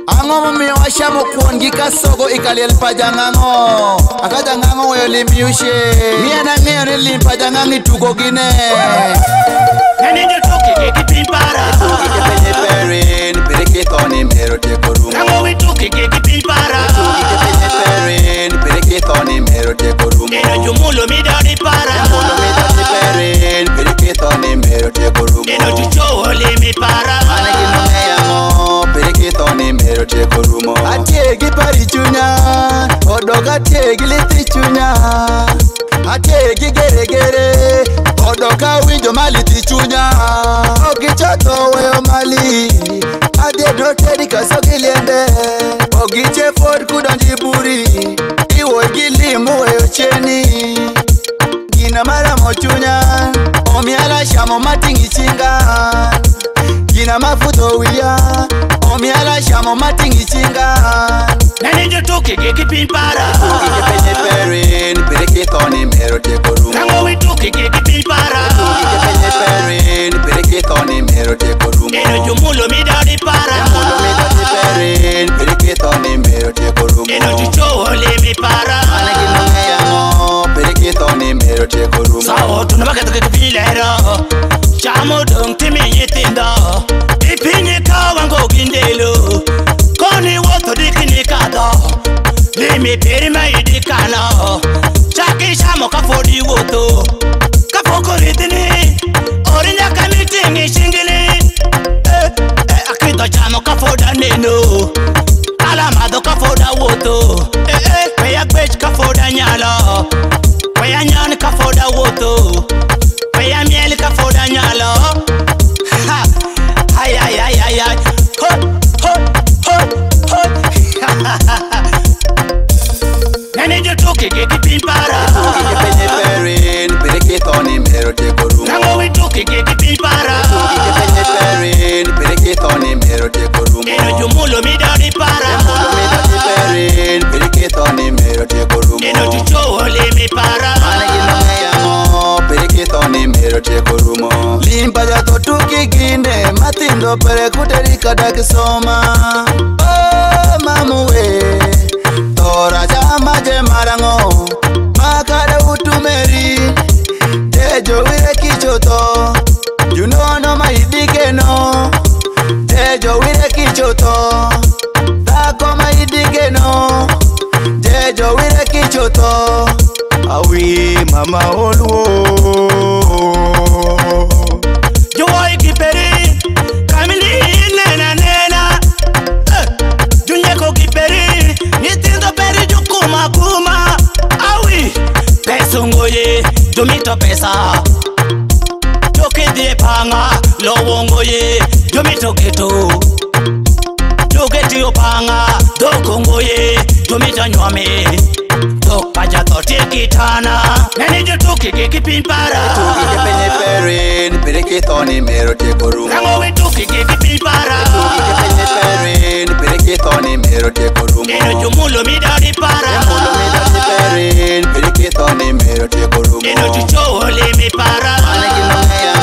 Ango mi washamo kuongi kasogo ikaliel pajangango akajangango weyo limiushe miena ng'eyo ni lim pajangangi tugo gine Nani nyo toki ke pimpara tugi ke penye perin pere ke toni mero te korumo Nango we toki ke pimpara tugi ke penye perin pere ke toni mero te korumo Eno jumulo mi dadi para mulo mi dadi perin pere ke toni mero te korumo Eno jucho le mi para ane gino ng'eyamo pere ke toni mero te korumo atie gi pari chunya odog atie gi lithi chunya atie gi gere gere odog awinjo malithi chunya ogichoto weyo mali adiedo tedi kaso gi liende ogiche fod kudonji buri iwo gi limu weyo cheni gina maramo chunya omiala shamo matingi chinga gina mafuto wiya omiala shamo matingi chinga Nani nyo toki ke pimpara tugi ke penye perin pere ke toni mero te korumo Nango we toki ke pimpara tugi ke penye perin pere ke toni mero te korumo Eno jumulo mi dadi para mulo mi dadi perin pere ke toni mero te korumo Eno jucho le mi para ane gino ng'eyamo pere ke toni mero te korumo Sao tunabaka toki ke pilero Chamo dong timi nyitindo Ipinye kawango gindelo Koni woto dikini kado Limi peri maidi kano Chaki shamo kafodi woto Kafoko ritini Orinya kamitingi shingili Akito chamo kafoda neno Alamado kafoda woto Peya kwech kafoda nyalo Peya nyan kafoda woto Peya miel kafoda nyalo Ha Ay ay ay ay ay Hot hot hot hot Nani nyo toki ke pimpara tugi ke penye perin pere ke toni mero te korumo Nango we toki ke pimpara tugi ke penye perin pere ke toni mero te korumo Eno jumulo mi dadi para mulo mi dadi perin pere ke toni mero te korumo Eno jucho le mi para ane gino ng'eyamo pere ke toni mero te korumo limpa jato tuki ginde matindo pere kuteri kadak soma oh mamu we tora chama je marango makare utumeri tejo wire kichoto you know no maidikeno tejo wire kichoto tako maidikeno tejo wire kichoto awi mama oluo Joy kiperi Kamili nena nena Junyeko kiperi Nitindo peri jukuma kuma Awi Peso ngoye Jumito pesa Joke die panga Lowo ngoye Jumito geto Joke tiyo panga Doko ngoye Jumito nyome Dok paja tote kitana Nani jo toki ke pimpara tugi ke penye perin pere ke toni mero te korumo Nango we toki ke pimpara tugi ke penye perin pere ke toni mero te korumo Eno jumulo mi dadi para mulo mi dadi perin pere ke toni mero te korumo Eno jucho le mi para ane gino ng'eyamo